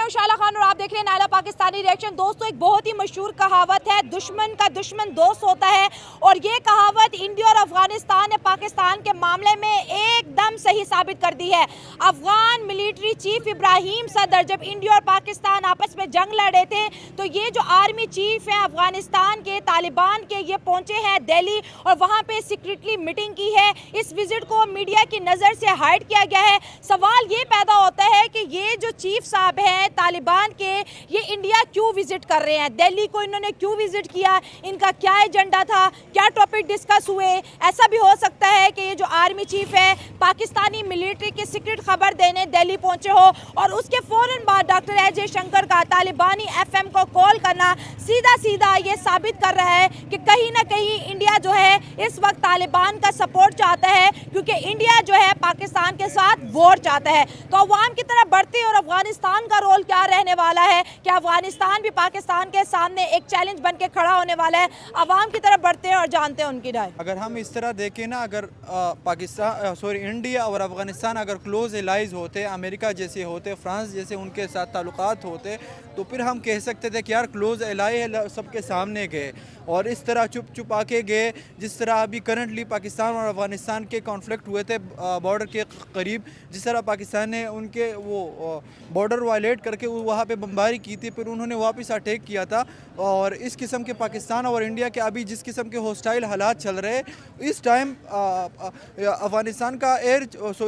हूं शाला खान और आप देख रहे हैं नायला पाकिस्तानी रिएक्शन। दोस्तों, एक बहुत ही मशहूर कहावत है, दुश्मन का दुश्मन दोस्त होता है, और ये कहावत इंडिया और अफगानिस्तान ने पाकिस्तान के मामले में एकदम सही साबित कर दी है। अफगान मिलिट्री चीफ इब्राहिम सदर जब इंडिया और पाकिस्तान आपस में जंग लड़ रहे थे, तो ये जो आर्मी चीफ हैं अफगानिस्तान के, तालिबान के, ये पहुंचे हैं दिल्ली और वहां पे सीक्रेटली मीटिंग की है। इस विजिट को मीडिया की नज़र से हाइड किया गया है। सवाल ये पैदा होता है कि ये जो चीफ साहब हैं तालिबान के, ये इंडिया क्यों विजिट कर रहे हैं, दिल्ली को इन्होंने क्यों विजिट किया, इनका क्या एजेंडा था, क्या टॉपिक डिस्कस हुए। ऐसा भी हो सकता है कि ये जो आर्मी चीफ है पाकिस्तानी मिलिट्री की सीक्रेट खबर देने दिल्ली पहुंचे हो और उसके फौरन बाद डॉक्टर एस जयशंकर का तालिबानी एफएम को कॉल करना सीधा सीधा ये साबित कर रहा है कि कहीं ना कहीं इंडिया जो है इस वक्त तालिबान का सपोर्ट चाहता है, क्योंकि इंडिया जो है पाकिस्तान के साथ वॉर चाहता है। तो अवाम की तरफ बढ़ती और अफगानिस्तान का रोल क्या रहने वाला है, क्या अफगानिस्तान भी पाकिस्तान के सामने एक चैलेंज बन के खड़ा होने वाला है? अवाम की तरफ बढ़ते हैं और जानते हैं उनकी राय। अगर हम इस तरह देखें ना, अगर इंडिया और अफगानिस्तान अगर क्लोज एलाइज होते, अमेरिका जैसे होते, फ्रांस जैसे उनके साथ ताल्लुकात होते, तो फिर हम कह सकते थे कि यार क्लोज एलाई है, सबके सामने गए। और इस तरह चुप चुप आके गए, जिस तरह अभी करंटली पाकिस्तान और अफगानिस्तान के कॉन्फ्लिक्ट हुए थे बॉर्डर के करीब, जिस तरह पाकिस्तान ने उनके वो बॉर्डर वायलेट करके वहाँ पे बमबारी की थी, फिर उन्होंने वापस अटैक किया था। और इस किस्म के पाकिस्तान और इंडिया के अभी जिस किस्म के हॉस्टाइल हालात चल रहे, इस टाइम अफगानिस्तान का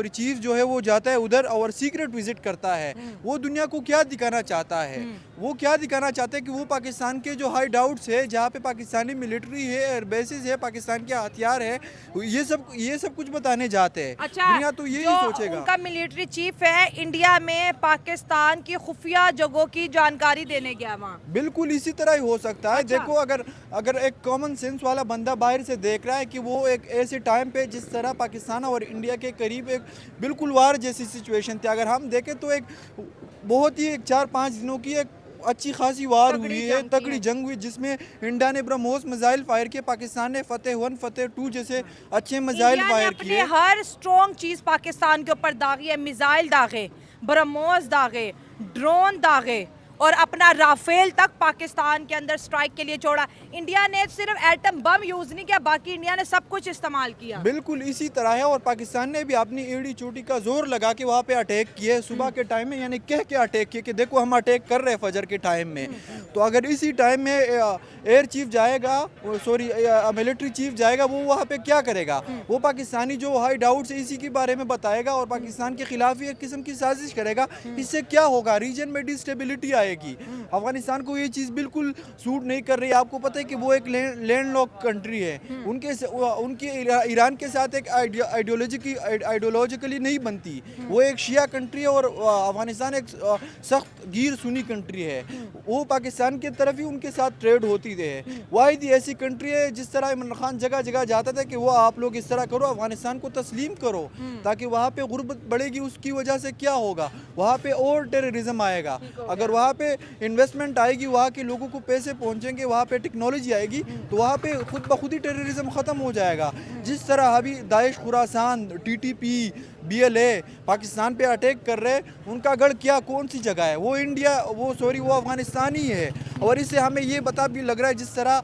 चीफ जो है वो जाता है उधर और सीक्रेट विजिट करता है। वो दुनिया को क्या दिखाना चाहता है? वो क्या दिखाना चाहते हैं कि वो पाकिस्तान के जो हाई डाउट्स है, जहाँ पे पाकिस्तानी मिलिट्री है, एयर बेसिस है, पाकिस्तान के हथियार है, ये सब कुछ बताने जाते हैं। अच्छा, दुनिया तो यही सोचेगा। उनका मिलिट्री चीफ है इंडिया में पाकिस्तान की खुफिया जगहों की जानकारी देने गया वहाँ। बिल्कुल इसी तरह ही हो सकता है। अच्छा। देखो, अगर एक कॉमन सेंस वाला बंदा बाहर से देख रहा है कि वो एक ऐसे टाइम पे जिस तरह पाकिस्तान और इंडिया के करीब एक बिल्कुल वार जैसी सिचुएशन थी, अगर हम देखें तो एक बहुत ही 4-5 दिनों की एक अच्छी खासी वार हुई है, तगड़ी जंग हुई, जिसमें इंडिया ने ब्रह्मोस मिसाइल फायर किए, पाकिस्तान ने फतेह 1 फतेह 2 जैसे अच्छे मिसाइल फायर किए। हर स्ट्रॉन्ग चीज पाकिस्तान के ऊपर दागी है, मिसाइल दागे, ब्रह्मोस दागे, ड्रोन दागे और अपना राफेल तक पाकिस्तान के अंदर स्ट्राइक के लिए छोड़ा। इंडिया ने सिर्फ एटम बम यूज नहीं किया, बाकी इंडिया ने सब कुछ इस्तेमाल किया। बिल्कुल इसी तरह है। और पाकिस्तान ने भी अपनी एड़ी चोटी का जोर लगा के वहाँ पे अटैक किए सुबह के टाइम में, यानी कह के अटैक किए कि देखो हम अटैक कर रहे हैं फजर के टाइम में। तो अगर इसी टाइम में एयर चीफ जाएगा, मिलिट्री चीफ जाएगा, वो वहाँ पे क्या करेगा? वो पाकिस्तानी जो हाई डाउट्स है इसी के बारे में बताएगा और पाकिस्तान के खिलाफ ही एक किस्म की साजिश करेगा। इससे क्या होगा? रीजन में डिस्टेबिलिटी आएगी। अफगानिस्तान को ये चीज़ बिल्कुल सूट नहीं कर रही है। आपको पता है कि वो एक लैंडलॉक कंट्री है, उनके ईरान के साथ एक आइडियोलॉजिकली नहीं बनती। वो एक शिया कंट्री है और अफगानिस्तान एक सख्त गीर सुनी कंट्री है। वो पाकिस्तान की तरफ ही उनके साथ ट्रेड होती है। वाहिद ही ऐसी कंट्री है जिस तरह इमरान खान जगह जगह जाता था कि वो आप लोग इस तरह करो, अफगानिस्तान को तस्लीम करो, ताकि वहाँ पे गुर्बत बढ़ेगी। उसकी वजह से क्या होगा? वहाँ पे और टेररिज्म आएगा। अगर वहाँ पे इन्वेस्टमेंट आएगी, वहाँ के लोगों को पैसे पहुँचेंगे, वहाँ पे टेक्नोलॉजी आएगी, तो वहाँ पे खुद ब खुद ही टेररिज्म ख़त्म हो जाएगा। जिस तरह अभी Daesh, Khorasan, TTP, BLA Pakistan पे अटैक कर रहे, उनका गढ़ क्या कौन सी जगह है? वो वो अफगानिस्तान ही है। और इससे हमें ये बता भी लग रहा है, जिस तरह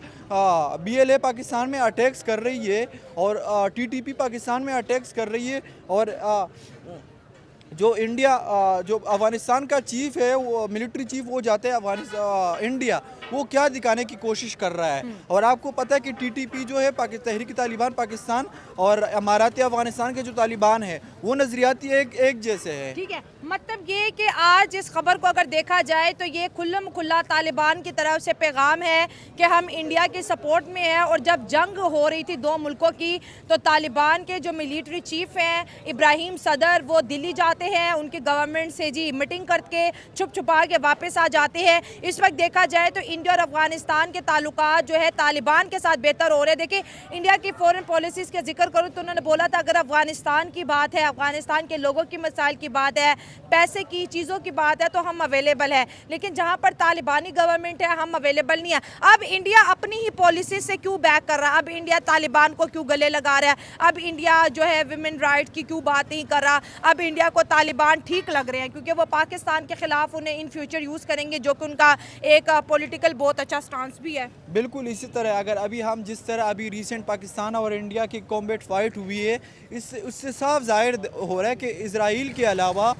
BLA पाकिस्तान में अटैक्स कर रही है और TTP पाकिस्तान में अटैक्स कर रही है, और जो अफगानिस्तान का चीफ है, वो मिलिट्री चीफ, वो जाते हैं इंडिया, वो क्या दिखाने की कोशिश कर रहा है। और आपको पता है कि TTP जो है तहरीक तालिबान पाकिस्तान और अमाराती अफगानिस्तान के जो तालिबान है, वो नजरियाती एक जैसे है। ठीक है, मतलब ये कि आज इस खबर को अगर देखा जाए तो ये खुल्लम खुल्ला तालिबान की तरफ से पैगाम है कि हम इंडिया के सपोर्ट में हैं। और जब जंग हो रही थी दो मुल्कों की, तो तालिबान के जो मिलिट्री चीफ हैं इब्राहिम सदर, वो दिल्ली जाते हैं, उनकी गवर्नमेंट से जी मीटिंग करके छुप छुपा के वापस आ जाते हैं। इस वक्त देखा जाए तो इंडिया और अफगानिस्तान के ताल्लुकात जो है तालिबान के साथ बेहतर हो रहे हैं। देखिए, इंडिया की फॉरेन पॉलिसीज़ का जिक्र करूँ तो उन्होंने बोला था अगर अफगानिस्तान की बात है, अफगानिस्तान के लोगों की मसाइल की बात है, पैसे की चीज़ों की बात है, तो हम अवेलेबल है। लेकिन जहाँ पर तालिबानी गवर्नमेंट है, हम अवेलेबल नहीं है। अब इंडिया अपनी ही पॉलिसी से क्यों बैक कर रहा है? अब इंडिया तालिबान को क्यों गले लगा रहा है? अब इंडिया जो है विमेन राइट की क्यों बात नहीं कर रहा? अब इंडिया को तालिबान ठीक लग रहे हैं, क्योंकि वो पाकिस्तान के खिलाफ उन्हें इन फ्यूचर यूज़ करेंगे, जो कि उनका एक पॉलिटिकल बहुत अच्छा स्टांस भी है। बिल्कुल इसी तरह अगर अभी हम जिस तरह अभी रिसेंट पाकिस्तान और इंडिया की कॉम्बैट फाइट हुई है, इससे उससे साफ जाहिर हो रहा है कि इजराइल के अलावा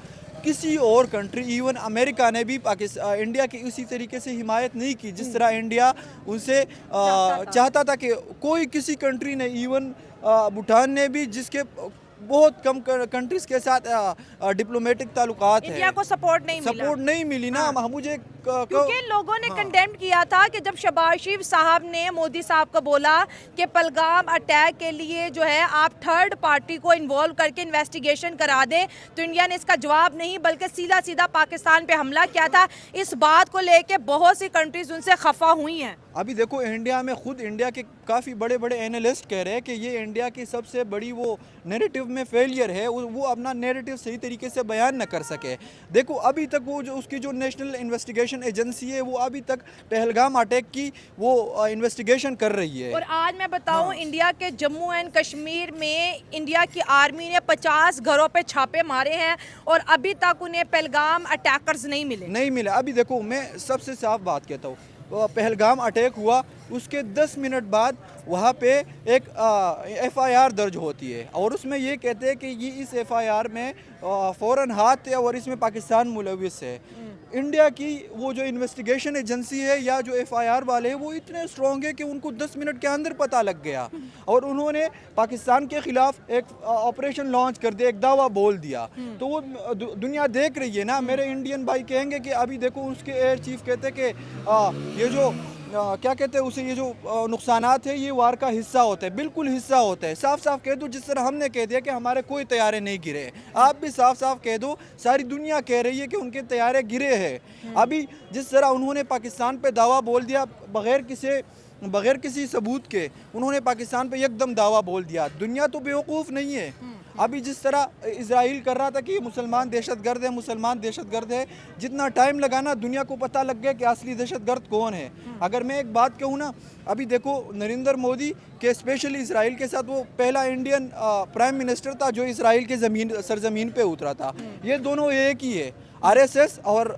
किसी और कंट्री, इवन अमेरिका ने भी पाकिस्तान इंडिया की उसी तरीके से हिमायत नहीं की जिस तरह इंडिया उनसे चाहता था कि कोई किसी कंट्री ने, इवन भूटान ने भी, जिसके बहुत कम कंट्रीज के साथ डिप्लोमेटिक ताल्लुकात इंडिया को सपोर्ट नहीं मिली ना। मुझे क्योंकि लोगों ने कंडेम किया था कि जब शहबाज शरीफ साहब ने मोदी साहब को बोला कि पहलगाम अटैक के लिए जो है आप थर्ड पार्टी को इन्वॉल्व करके इन्वेस्टिगेशन करा दे, तो इंडिया ने इसका जवाब नहीं बल्कि सीधा सीधा पाकिस्तान पे हमला किया था। इस बात को लेके बहुत सी कंट्रीज उनसे खफा हुई हैं। अभी देखो इंडिया में खुद इंडिया के काफ़ी बड़े बड़े एनालिस्ट कह रहे हैं कि ये इंडिया की सबसे बड़ी वो नैरेटिव में फेलियर है, वो अपना नैरेटिव सही तरीके से बयान न कर सके। देखो अभी तक वो जो उसकी जो नेशनल इन्वेस्टिगेशन एजेंसी है वो अभी तक पहलगाम अटैक की वो इन्वेस्टिगेशन कर रही है। और आज मैं बताऊं, इंडिया के जम्मू एंड कश्मीर में इंडिया की आर्मी ने 50 घरों पे छापे मारे हैं और अभी तक उन्हें पहलगाम अटैकर्स नहीं मिले। अभी देखो मैं सबसे साफ बात कहता हूँ, पहलगाम अटैक हुआ उसके 10 मिनट बाद वहाँ पे एक FIR दर्ज होती है और उसमें ये कहते हैं कि ये इस FIR में फ़ौरन हाथ है और इसमें पाकिस्तान मुलविस है। इंडिया की वो जो इन्वेस्टिगेशन एजेंसी है या जो FIR वाले हैं वो इतने स्ट्रॉन्ग है कि उनको 10 मिनट के अंदर पता लग गया और उन्होंने पाकिस्तान के खिलाफ एक ऑपरेशन लॉन्च कर दिया, एक दावा बोल दिया। तो वो दुनिया देख रही है ना। मेरे इंडियन भाई कहेंगे कि अभी देखो उसके एयर चीफ कहते हैं कि ये जो क्या कहते हैं उसे, ये जो नुकसानात है ये वार का हिस्सा होता है। बिल्कुल हिस्सा होता है। साफ साफ कह दो, जिस तरह हमने कह दिया कि हमारे कोई तैयारे नहीं गिरे, आप भी साफ साफ कह दो, सारी दुनिया कह रही है कि उनके तैयारे गिरे हैं। अभी जिस तरह उन्होंने पाकिस्तान पे दावा बोल दिया बगैर किसी सबूत के, उन्होंने पाकिस्तान पे एकदम दावा बोल दिया। दुनिया तो बेवकूफ़ नहीं है। अभी जिस तरह इजराइल कर रहा था कि मुसलमान दहशतगर्द है, जितना टाइम लगाना दुनिया को पता लग गया कि असली दहशतगर्द कौन है। अगर मैं एक बात कहूँ ना, अभी देखो नरेंद्र मोदी के स्पेशली इसराइल के साथ वो पहला इंडियन प्राइम मिनिस्टर था जो इसराइल के सरजमीन पे उतरा था। ये दोनों एक ही है। RSS और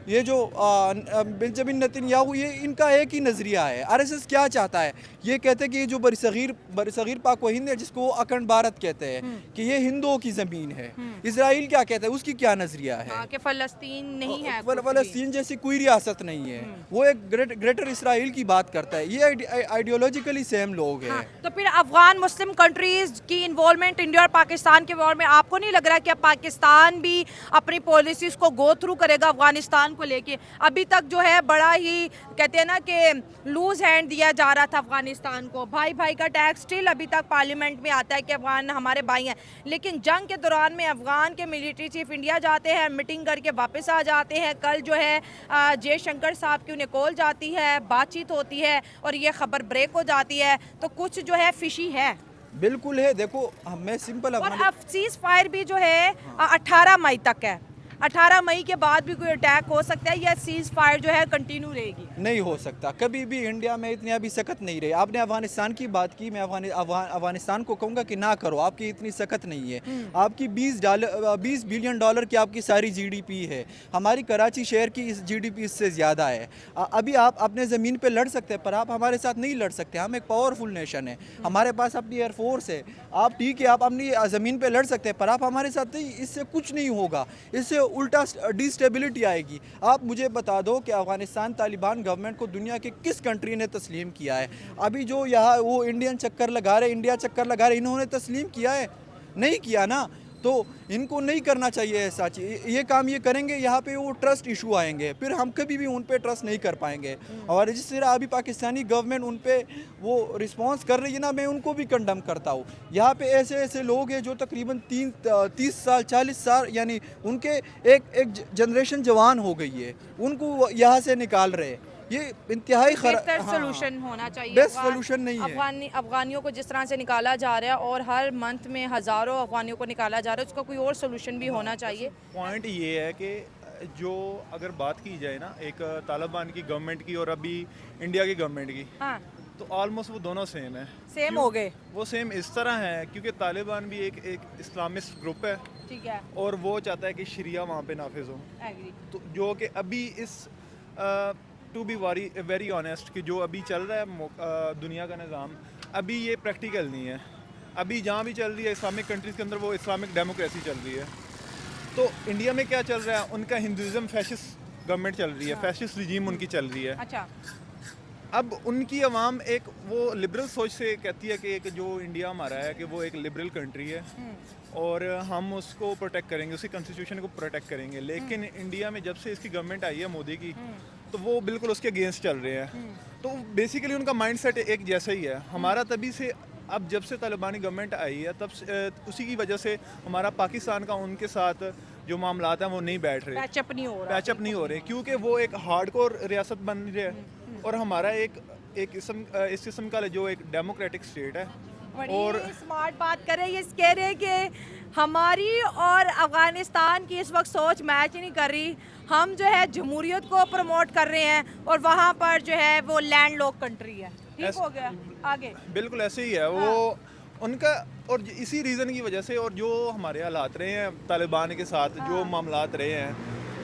ये जो बेंजामिन नेतन्याहू, ये इनका एक ही नज़रिया है। RSS क्या चाहता है, ये कहते हैं कि ये जो बरसगीर पाक व हिंद है जिसको वो अखंड भारत कहते हैं कि ये हिंदुओं की ज़मीन है। इसराइल क्या कहता है, उसकी क्या नज़रिया है कि फ़लस्तीन नहीं है, फ़लस्तीन जैसी कोई रियासत नहीं है। वो एक ग्रेटर इसराइल की बात करता है। ये आइडियोलॉजिकली सेम लोग हैं। तो फिर अफगान मुस्लिम कंट्रीज की इन्वॉल्वमेंट इंडिया और पाकिस्तान के वॉर में आपको नहीं लग रहा कि अब पाकिस्तान भी अपनी पॉलिसीज को गो थ्रू करेगा अफगानिस्तान को लेके? अभी तक जो है बड़ा ही कहते हैं ना कि लूज हैंड दिया जा रहा था अफगानिस्तान को। भाई भाई का टैक्स स्टिल अभी तक पार्लियामेंट में आता है कि अफगान हमारे भाई हैं, लेकिन जंग के दौरान में अफगान के मिलिट्री चीफ इंडिया जाते हैं, मीटिंग करके वापस आ जाते हैं। कल जो है जयशंकर साहब की उन्हें कॉल जाती है, बातचीत होती है और ये खबर ब्रेक हो जाती है। तो कुछ जो है फिशी है। बिल्कुल है। देखो मैं सिंपल और अब सीज फायर भी जो है 18 मई तक है। 18 मई के बाद भी कोई अटैक हो सकता है या सीज फायर जो है कंटिन्यू रहेगी? नहीं हो सकता। कभी भी इंडिया में इतनी अभी सख्त नहीं रही। आपने अफगानिस्तान की बात की, मैं अफगानिस्तान को कहूँगा कि ना करो, आपकी इतनी सख्त नहीं है। आपकी $20 बिलियन की आपकी सारी GDP है। हमारी कराची शहर की GDP इससे ज़्यादा है। अभी आप अपने ज़मीन पर लड़ सकते हैं पर आप हमारे साथ नहीं लड़ सकते। हम एक पावरफुल नेशन है, हमारे पास अपनी एयरफोर्स है। आप ठीक है, आप अपनी ज़मीन पर लड़ सकते हैं पर आप हमारे साथ नहीं। इससे कुछ नहीं होगा, इससे उल्टा डिस्टेबिलिटी आएगी। आप मुझे बता दो कि अफगानिस्तान तालिबान गवर्नमेंट को दुनिया के किस कंट्री ने तस्लीम किया है? अभी जो यहाँ वो इंडिया चक्कर लगा रहे, इन्होंने तस्लीम किया है? नहीं किया ना। तो इनको नहीं करना चाहिए ऐसा चीज़। ये काम ये करेंगे यहाँ पे वो ट्रस्ट इशू आएंगे, फिर हम कभी भी उन पे ट्रस्ट नहीं कर पाएंगे। और जिस तरह अभी पाकिस्तानी गवर्नमेंट उन पे वो रिस्पांस कर रही है ना, मैं उनको भी कंडम करता हूँ। यहाँ पे ऐसे लोग हैं जो तकरीबन 30 साल 40 साल यानी उनके एक जनरेशन जवान हो गई है, उनको यहाँ से निकाल रहे हैं। ये इंतहाई बेहतर सोल्यूशन होना चाहिए। बेस्ट सोल्यूशन नहीं है। अफगानियों को जिस तरह से निकाला जा रहा है और हर मंथ में हज़ारों अफगानियों को निकाला जा रहा है, उसका कोई और सोल्यूशन भी होना चाहिए। पॉइंट ये है कि जो अगर बात की जाए ना एक तालिबान की गवर्नमेंट की और अभी इंडिया की गवर्नमेंट की, तो ऑलमोस्ट वो दोनों सेम है। सेम हो गए। वो सेम इस तरह है क्योंकि तालिबान भी एक इस्लामिस्ट ग्रुप है ठीक है, और वो चाहता है कि शरिया वहाँ पे नाफिज हो। एग्री। तो जो कि अभी इस टू बी वेरी ऑनेस्ट कि जो अभी चल रहा है दुनिया का निज़ाम, अभी ये प्रैक्टिकल नहीं है। अभी जहाँ भी चल रही है इस्लामिक कंट्रीज़ के अंदर वो इस्लामिक डेमोक्रेसी चल रही है। तो इंडिया में क्या चल रहा है, उनका हिंदुज़म फैशिस्ट गवर्नमेंट चल रही है, फैशिस्ट रिजीम उनकी चल रही है। अच्छा, अब उनकी आवाम एक वो लिबरल सोच से कहती है कि एक जो इंडिया हमारा है कि वो एक लिबरल कंट्री है और हम उसको प्रोटेक्ट करेंगे, उसकी कॉन्स्टिट्यूशन को प्रोटेक्ट करेंगे। लेकिन इंडिया में जब से इसकी गवर्नमेंट आई है मोदी की, तो वो बिल्कुल उसके अगेंस्ट चल रहे हैं। तो बेसिकली उनका माइंडसेट एक जैसा ही है हमारा। तभी से अब जब से तालिबानी गवर्नमेंट आई है तब से उसी की वजह से हमारा पाकिस्तान का उनके साथ जो मामलात हैं वो नहीं बैठ रहे, पैचअप नहीं हो रहा। पैचअप नहीं हो रहे, क्योंकि वो एक हार्डकोर रियासत बन रही है और हमारा एक इस किस्म का जो एक डेमोक्रेटिक स्टेट है। और स्मार्ट बात कर रहे हैं, ये कह रहे हैं कि हमारी और अफगानिस्तान की इस वक्त सोच मैच ही नहीं कर रही। हम जो है जमहूरियत को प्रमोट कर रहे हैं और वहाँ पर जो है वो लैंड लॉक कंट्री है। ठीक हो गया, आगे बिल्कुल ऐसे ही है वो उनका। और इसी रीज़न की वजह से और जो हमारे हालात रहे हैं तालिबान के साथ, जो मामलात रहे हैं,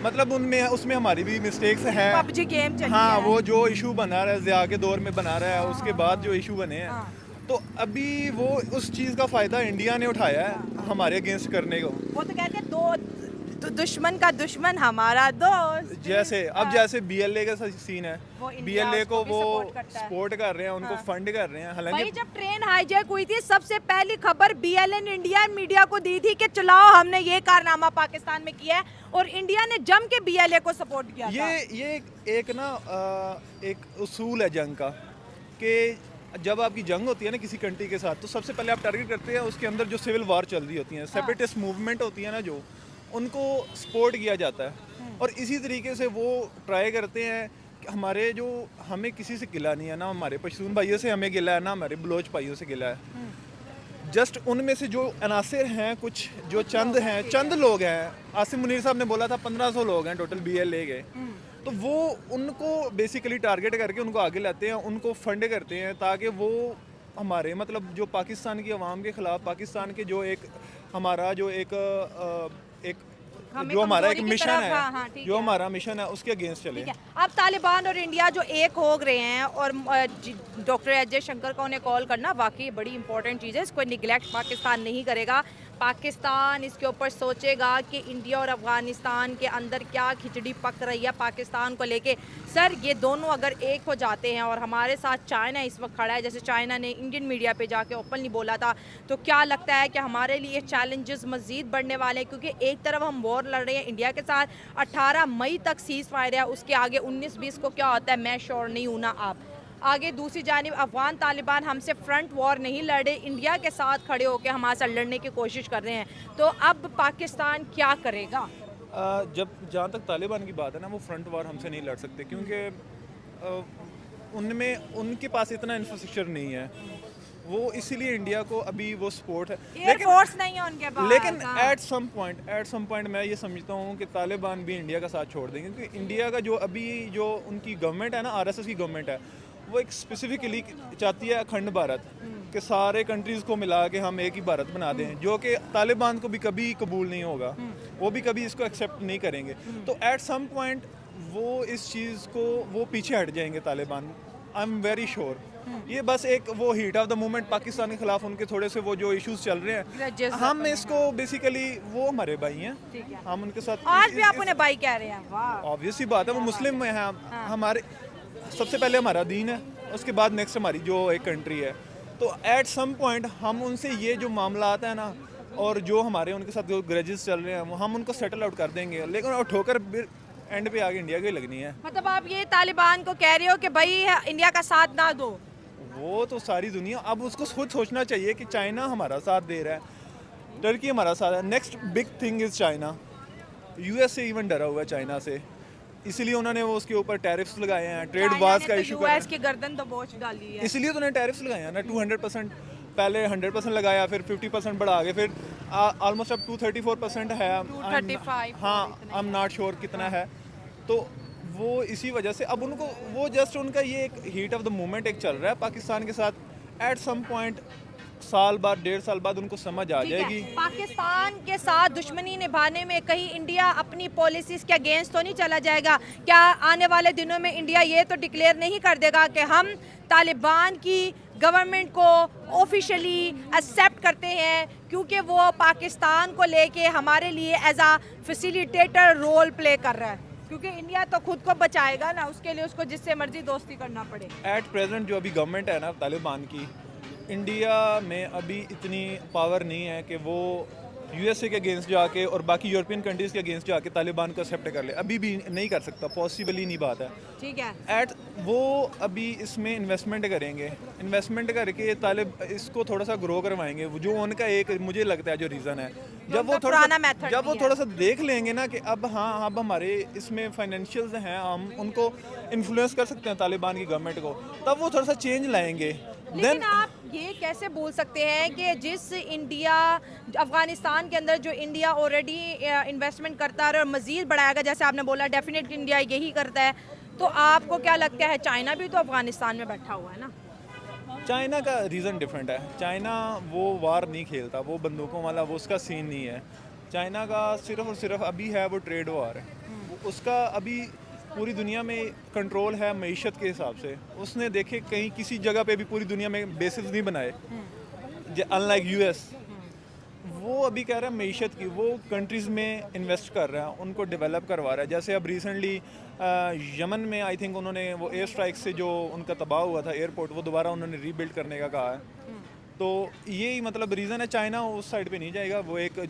मतलब उनमें उसमें हमारी भी मिस्टेक्स हैं। पबजी गेम चली हाँ, है। वो जो इशू बना रहा है ज़िया के दौर में बना रहा है, उसके बाद जो इशू बने हैं, तो अभी वो उस चीज़ का फ़ायदा इंडिया ने उठाया है हमारे अगेंस्ट करने को। वो तो कहते हैं दो दुश्मन का दुश्मन हमारा दोस्त। जैसे अब जैसे BLA का सीन है, वो इंडिया BLA को उसको भी वो support करता है। सपोर्ट कर रहे हैं, उनको फंड कर रहे हैं। भाई हालांकि जब ट्रेन हाईजैक हुई थी सबसे पहली खबर BLN इंडियन मीडिया को दी थी कि चलाओ हमने ये कारनामा पाकिस्तान में किया है, और इंडिया ने जम के BLA को सपोर्ट किया था। ये एक ना एक उसूल है जंग का कि जब आपकी जंग होती है ना किसी कंट्री के साथ, तो सबसे पहले आप टारगेट करते हैं उसके अंदर जो सिविल वार चल रही होती है, सेपरेटिस्ट मूवमेंट होती है ना, जो उनको सपोर्ट किया जाता है। और इसी तरीके से वो ट्राई करते हैं कि हमारे जो हमें किसी से गिला नहीं है, ना हमारे पश्तून भाइयों से हमें गिला है, ना हमारे बलोच भाइयों से गिला है। जस्ट उनमें से जो अनासिर हैं, कुछ जो चंद हैं, चंद लोग हैं, आसिम मुनीर साहब ने बोला था 1500 लोग हैं टोटल BLA के, तो वो उनको बेसिकली टारगेट करके उनको आगे लाते हैं, उनको फंड करते हैं ताकि वो हमारे मतलब जो पाकिस्तान की आवाम के ख़िलाफ़, पाकिस्तान के जो एक हमारा जो एक जो हमारा एक मिशन है, जो हमारा मिशन है उसके अगेंस्ट चले। ठीक है, अब तालिबान और इंडिया जो एक हो गए हैं, और डॉक्टर अजय शंकर का उन्हें कॉल करना वाकई बड़ी इंपॉर्टेंट चीज़ है। इसको निगलेक्ट पाकिस्तान नहीं करेगा। पाकिस्तान इसके ऊपर सोचेगा कि इंडिया और अफगानिस्तान के अंदर क्या खिचड़ी पक रही है पाकिस्तान को लेके। सर, ये दोनों अगर एक हो जाते हैं और हमारे साथ चाइना इस वक्त खड़ा है, जैसे चाइना ने इंडियन मीडिया पे जाके ओपनली बोला था, तो क्या लगता है कि हमारे लिए चैलेंजेस मज़ीद बढ़ने वाले हैं? क्योंकि एक तरफ हम वॉर लड़ रहे हैं इंडिया के साथ, 18 मई तक सीज़ फायर है, उसके आगे 19-20 को क्या होता है मैं श्योर नहीं हूँ ना आप। आगे दूसरी जानिब अफगान तालिबान हमसे फ्रंट वॉर नहीं लड़े, इंडिया के साथ खड़े होकर हमारे साथ लड़ने की कोशिश कर रहे हैं। तो अब पाकिस्तान क्या करेगा? जब जहाँ तक तालिबान की बात है ना, वो फ्रंट वार हमसे नहीं लड़ सकते क्योंकि उनमें उनके पास इतना इंफ्रास्ट्रक्चर नहीं है। वो इसीलिए इंडिया को अभी वो सपोर्ट है, एयरफोर्स नहीं है उनके पास। लेकिन एट सम पॉइंट मैं ये समझता हूँ कि तालिबान भी इंडिया का साथ छोड़ देंगे, क्योंकि इंडिया का जो अभी जो उनकी गवर्नमेंट है ना, RSS की गवर्नमेंट है, वो एक स्पेसिफिकली चाहती है अखंड भारत के सारे कंट्रीज़ को मिला के हम एक ही भारत बना दें, जो कि तालिबान को भी कभी कबूल नहीं होगा, वो भी कभी इसको एक्सेप्ट नहीं करेंगे। तो एट सम पॉइंट वो इस चीज़ को वो पीछे हट जाएंगे Taliban, I am very sure. ये बस एक वो heat of the moment Pakistan के खिलाफ उनके थोड़े से वो जो इश्यूज चल रहे हैं, हम इसको बेसिकली वो हमारे भाई हैं, हम उनके साथ आज भी आप उन्हें भाई कह रहे हैं। वाह, ऑब्वियस सी बात है, वो मुस्लिम में हैं। हमारे सबसे पहले हमारा दीन है, उसके बाद नेक्स्ट हमारी जो एक कंट्री है। तो एट सम पॉइंट हम उनसे ये जो मामला आता है ना, और जो हमारे उनके साथ जो ग्रजेस चल रहे हैं, हम उनको सेटल आउट कर देंगे, लेकिन और ठोकर एंड पे आगे इंडिया की लगनी है। मतलब आप ये तालिबान को कह रहे हो कि भाई इंडिया का साथ ना दो? वो तो सारी दुनिया अब उसको खुद सोचना चाहिए कि चाइना हमारा साथ दे रहा है, टर्की हमारा साथ है, next big thing is China. US से इवन डरा हुआ है चाइना से, इसीलिए उन्होंने वो उसके ऊपर टैरिफ्स लगाए हैं, ट्रेड वार्स का इशू US की गर्दन तो बोझ डाली है, इसलिए तो उन्होंने टैरिफ्स लगाए हैं ना। 200% पहले 100% लगाया, फिर 50% बढ़ा के, फिर ऑलमोस्ट अब 234% है। 235, हाँ, आई एम नॉट श्योर कितना है। तो वो इसी वजह से अब उनको वो जस्ट उनका ये एक हीट ऑफ द मोमेंट एक चल रहा है पाकिस्तान के साथ। एट सम पॉइंट साल बाद 1.5 साल बाद उनको समझ आ ठीक है, जाएगी। पाकिस्तान के साथ दुश्मनी निभाने में कहीं इंडिया अपनी पॉलिसीज के अगेंस्ट तो नहीं चला जाएगा? क्या आने वाले दिनों में इंडिया ये तो डिक्लेयर नहीं कर देगा कि हम तालिबान की गवर्नमेंट को ऑफिशियली एक्सेप्ट करते हैं क्योंकि वो पाकिस्तान को लेके हमारे लिए as a facilitator role play कर रहा है? क्योंकि इंडिया तो खुद को बचाएगा ना, उसके लिए उसको जिससे मर्जी दोस्ती करना पड़े। एट प्रेजेंट जो अभी गवर्नमेंट है ना तालिबान की, इंडिया में अभी इतनी पावर नहीं है कि वो यूएसए के अगेंस्ट जाके और बाकी यूरोपियन कंट्रीज़ के अगेंस्ट जाके तालिबान को एक्सेप्ट कर ले। अभी भी नहीं कर सकता, पॉसिबल ही नहीं बात है। ठीक है, एट वो अभी इसमें इन्वेस्टमेंट करेंगे, इन्वेस्टमेंट करके इसको थोड़ा सा ग्रो करवाएंगे। वो जो उनका एक मुझे लगता है जो रीज़न है, जब वो थोड़ा सा देख लेंगे ना कि अब हाँ अब हमारे इसमें फाइनेंशियल्स हैं, हम उनको इन्फ्लुएंस कर सकते हैं तालिबान की गवर्नमेंट को, तब वो थोड़ा सा चेंज लाएंगे। लेकिन आप ये कैसे बोल सकते हैं कि जिस इंडिया अफगानिस्तान के अंदर जो इंडिया ऑलरेडी इन्वेस्टमेंट करता है और मज़ीद बढ़ाएगा, जैसे आपने बोला डेफिनेट इंडिया यही करता है, तो आपको क्या लगता है चाइना भी तो अफगानिस्तान में बैठा हुआ है ना? चाइना का रीज़न डिफरेंट है। चाइना वो वार नहीं खेलता, वो बंदूकों वाला वो उसका सीन नहीं है। चाइना का सिर्फ और सिर्फ अभी है वो ट्रेड वार है। उसका अभी पूरी दुनिया में कंट्रोल है मईशत के हिसाब से। उसने देखे कहीं किसी जगह पे भी पूरी दुनिया में बेसिस नहीं बनाए, अनलाइक यूएस। वो अभी कह रहा है मईशत की, वो कंट्रीज़ में इन्वेस्ट कर रहा है, उनको डेवलप करवा रहा है। जैसे अब रिसेंटली यमन में आई थिंक उन्होंने वो एयर स्ट्राइक से जो उनका तबाह हुआ था एयरपोर्ट, वो दोबारा उन्होंने रीबिल्ड करने का कहा है। तो यही मतलब रीज़न है, चाइना उस साइड पे नहीं जाएगा। वो एक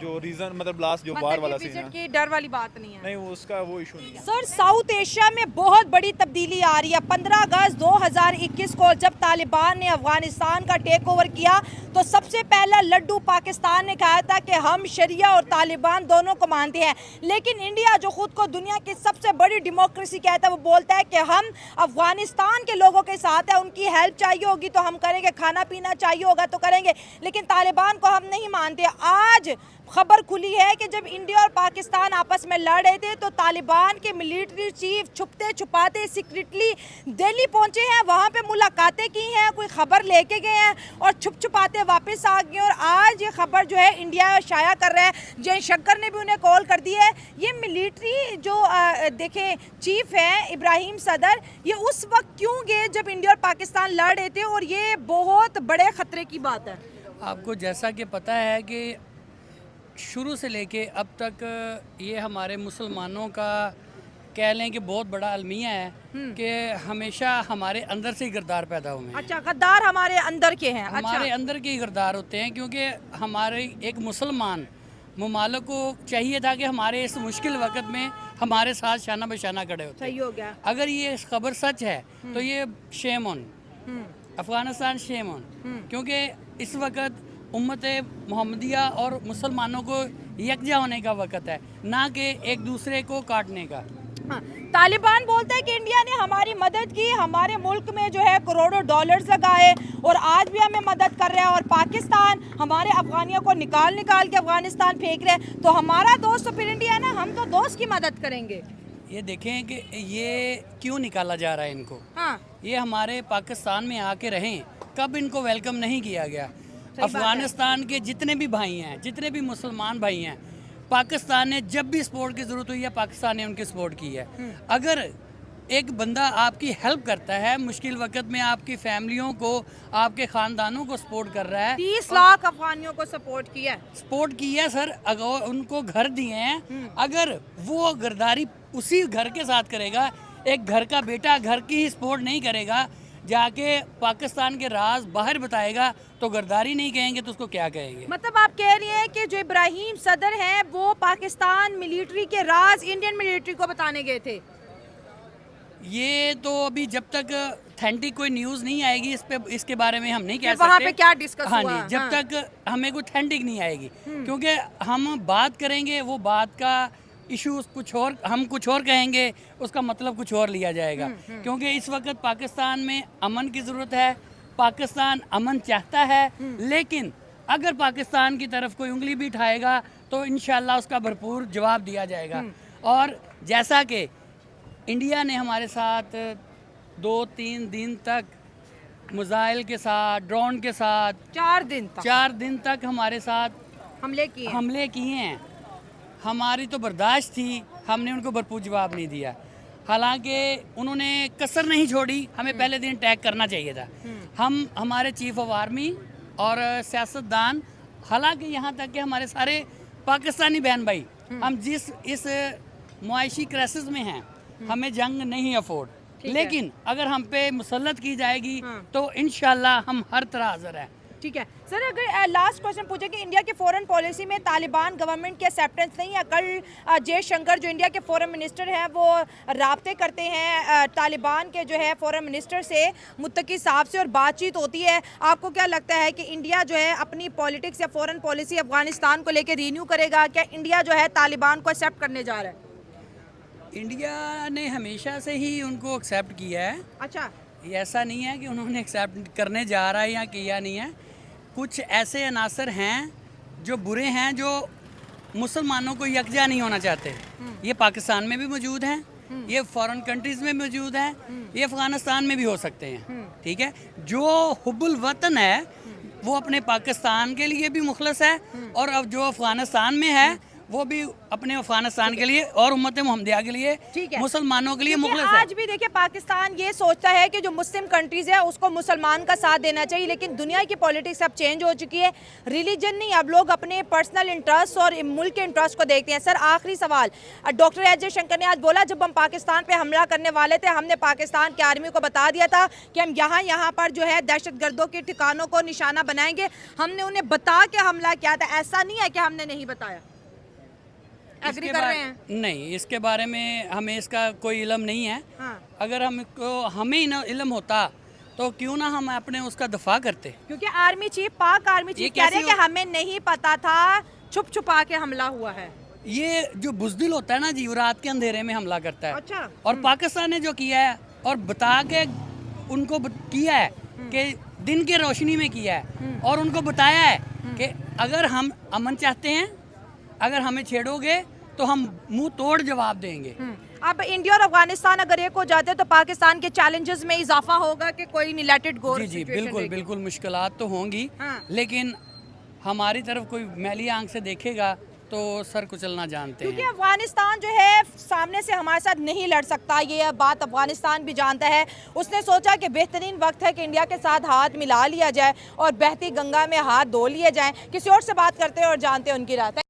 जो रीज़न मतलब लास्ट जो वार वाला सीन है, की डर वाली बात नहीं है। नहीं वो उसका वो इशू नहीं है। सर, साउथ एशिया में बहुत बड़ी तब्दीली आ रही है। 15 अगस्त 2021 को जब तालिबान ने अफगानिस्तान का टेक ओवर किया तो सबसे पहला लड्डू पाकिस्तान ने खाया था कि हम शरिया और तालिबान दोनों को मानते हैं। लेकिन इंडिया जो खुद को दुनिया की सबसे बड़ी डेमोक्रेसी कहता है, वो बोलता है कि हम अफगानिस्तान के लोगों के साथ है, उनकी हेल्प चाहिए होगी तो हम करेंगे, खाना पीना चाहिए होगा तो करेंगे, लेकिन तालिबान को हम नहीं मानते। आज खबर खुली है कि जब इंडिया और पाकिस्तान आपस में लड़ रहे थे तो तालिबान के मिलिट्री चीफ छुपते छुपाते सीक्रेटली दिल्ली पहुंचे हैं, वहां पे मुलाकातें की हैं, कोई खबर लेके गए हैं और छुप छुपाते वापस आ गए। और आज ये खबर जो है इंडिया शाया कर रहा है, जयशंकर ने भी उन्हें कॉल कर दी है। ये मिलिट्री जो देखें चीफ है इब्राहिम सदर, ये उस वक्त क्यों गए जब इंडिया और पाकिस्तान लड़ रहे थे? और ये बहुत बड़े खतरे की बात है। आपको जैसा कि पता है कि शुरू से लेके अब तक ये हमारे मुसलमानों का कह लें कि बहुत बड़ा अलमिया है कि हमेशा हमारे अंदर से ही गद्दार पैदा हुए हैं। अच्छा, गद्दार हमारे अंदर के हैं? हमारे अंदर के ही गद्दार होते हैं, क्योंकि हमारे एक मुसलमान ममालिक को चाहिए था कि हमारे इस मुश्किल वक्त में हमारे साथ शाना बशाना खड़े होते। सही हो गया। अगर ये खबर सच है तो ये shame on Afghanistan, shame on, क्योंकि इस वक्त उम्मत मोहम्मदिया और मुसलमानों को यकजा होने का वक्त है, ना कि एक दूसरे को काटने का। हाँ, तालिबान बोलता है कि इंडिया ने हमारी मदद की, हमारे मुल्क में जो है करोड़ों डॉलर्स लगाए और आज भी हमें मदद कर रहा है, और पाकिस्तान हमारे अफगानियों को निकाल के अफगानिस्तान फेंक रहे हैं। तो हमारा दोस्त तो फिर इंडिया है ना, हम तो दोस्त की मदद करेंगे। ये देखें कि ये क्यों निकाला जा रहा है इनको। हाँ, ये हमारे पाकिस्तान में आके रहें, कब इनको वेलकम नहीं किया गया। अफगानिस्तान के जितने भी भाई हैं, जितने भी मुसलमान भाई हैं, पाकिस्तान ने जब भी सपोर्ट की ज़रूरत हुई है पाकिस्तान ने उनकी सपोर्ट की है। अगर एक बंदा आपकी हेल्प करता है मुश्किल वक्त में, आपकी फैमिलियों को, आपके ख़ानदानों को सपोर्ट कर रहा है, 30 लाख अफगानियों को सपोर्ट किया है सर, अगर उनको घर दिए हैं, अगर वो गरदारी उसी घर के साथ करेगा, एक घर का बेटा घर की ही सपोर्ट नहीं करेगा, जाके पाकिस्तान के राज बाहर बताएगा, तो गरदारी नहीं कहेंगे तो उसको क्या कहेंगे? मतलब आप कह रही हैं कि जो इब्राहिम सदर हैं वो पाकिस्तान मिलिट्री के राज इंडियन मिलिट्री को बताने गए थे? ये तो अभी जब तक ऑथेंटिक कोई न्यूज़ नहीं आएगी इस पे, इसके बारे में हम नहीं कह सकते। वहाँ पे क्या डिस्कस हाँ हुआ? जी, जब तक हमें कोई ऑथेंटिक नहीं आएगी, क्योंकि हम बात करेंगे, वो बात का इशूज़ कुछ और, हम कुछ और कहेंगे, उसका मतलब कुछ और लिया जाएगा। क्योंकि इस वक्त पाकिस्तान में अमन की ज़रूरत है, पाकिस्तान अमन चाहता है, लेकिन अगर पाकिस्तान की तरफ कोई उंगली भी उठाएगा तो इंशाल्लाह उसका भरपूर जवाब दिया जाएगा। और जैसा कि इंडिया ने हमारे साथ 2-3 दिन तक मिसाइल के साथ, ड्रोन के साथ 4 दिन तक हमारे साथ हमले किए हैं, हमारी तो बर्दाश्त थी, हमने उनको भरपूर जवाब नहीं दिया। हालांकि उन्होंने कसर नहीं छोड़ी, हमें पहले दिन अटैक करना चाहिए था। हम हमारे चीफ ऑफ आर्मी और सियासतदान, हालांकि यहाँ तक कि हमारे सारे पाकिस्तानी बहन भाई, हम जिस इस मुआशी क्राइसिस में हैं, हमें जंग नहीं अफोर्ड, लेकिन अगर हम पे मुसल्लत की जाएगी तो इंशाल्लाह हम हर तरह हाजिर हैं। ठीक है सर, अगर लास्ट क्वेश्चन पूछे कि इंडिया की फॉरेन पॉलिसी में तालिबान गवर्नमेंट की एक्सेप्टेंस नहीं है। कल जयशंकर जो इंडिया के फॉरेन मिनिस्टर हैं वो राब्ते करते हैं तालिबान के जो है फॉरेन मिनिस्टर से, मुत्तकी साहब से, और बातचीत होती है। आपको क्या लगता है कि इंडिया जो है अपनी पॉलिटिक्स या फॉरेन पॉलिसी अफगानिस्तान को लेकर रीन्यू करेगा? क्या इंडिया जो है तालिबान को एक्सेप्ट करने जा रहा है? इंडिया ने हमेशा से ही उनको एक्सेप्ट किया है। अच्छा, ये ऐसा नहीं है कि उन्होंने एक्सेप्ट करने जा रहा है या किया नहीं है। कुछ ऐसे अनासर हैं जो बुरे हैं, जो मुसलमानों को यकजा नहीं होना चाहते। ये पाकिस्तान में भी मौजूद हैं, ये फॉरेन कंट्रीज़ में मौजूद हैं, ये अफ़गानिस्तान में भी हो सकते हैं। ठीक है, जो हुब्बुल वतन है वो अपने पाकिस्तान के लिए भी मुखलस है, और अब जो अफ़गानिस्तान में है वो भी अपने अफगानिस्तान के लिए और उम्मत मुहम्मदिया के लिए, मुसलमानों के लिए मुखलिस है। आज भी देखिए पाकिस्तान ये सोचता है कि जो मुस्लिम कंट्रीज है उसको मुसलमान का साथ देना चाहिए, लेकिन दुनिया की पॉलिटिक्स अब चेंज हो चुकी है। रिलीजन नहीं, अब लोग अपने पर्सनल इंटरेस्ट और मुल्क के इंटरेस्ट को देखते हैं। सर, आखिरी सवाल, डॉक्टर एस जयशंकर ने आज बोला जब हम पाकिस्तान पे हमला करने वाले थे, हमने पाकिस्तान की आर्मी को बता दिया था कि हम यहाँ पर जो है दहशतगर्दों के ठिकानों को निशाना बनाएंगे। हमने उन्हें बता के हमला किया था, ऐसा नहीं है कि हमने नहीं बताया। एग्री कर रहे हैं? नहीं, इसके बारे में हमें इसका कोई इल्म नहीं है। अगर हमें इल्म होता तो क्यों ना हम अपने उसका दफा करते, क्योंकि आर्मी चीफ, पाक आर्मी चीफ कह रहे हैं कि हमें नहीं पता था, छुप छुपा के हमला हुआ है। ये जो बुज़दिल होता है ना जी, वो रात के अंधेरे में हमला करता है। अच्छा। और पाकिस्तान ने जो किया है और बता के उनको किया है कि दिन की रोशनी में किया है, और उनको बताया है कि अगर हम अमन चाहते हैं, अगर हमें छेड़ोगे तो हम मुंह तोड़ जवाब देंगे। अब इंडिया और अफगानिस्तान अगर एक हो जाते हैं तो पाकिस्तान के चैलेंजेस में इजाफा होगा कि कोई नहीं, लेट इट गो। जी बिल्कुल मुश्किलात तो होंगी, लेकिन हमारी तरफ कोई मैली आंख से देखेगा तो सर कुचलना जानते हैं। क्योंकि अफगानिस्तान जो है सामने से हमारे साथ नहीं लड़ सकता, ये बात अफगानिस्तान भी जानता है। उसने सोचा कि बेहतरीन वक्त है कि इंडिया के साथ हाथ मिला लिया जाए और बहती गंगा में हाथ धो लिए जाएं। किसी और से बात करते हैं और जानते हैं उनकी राय।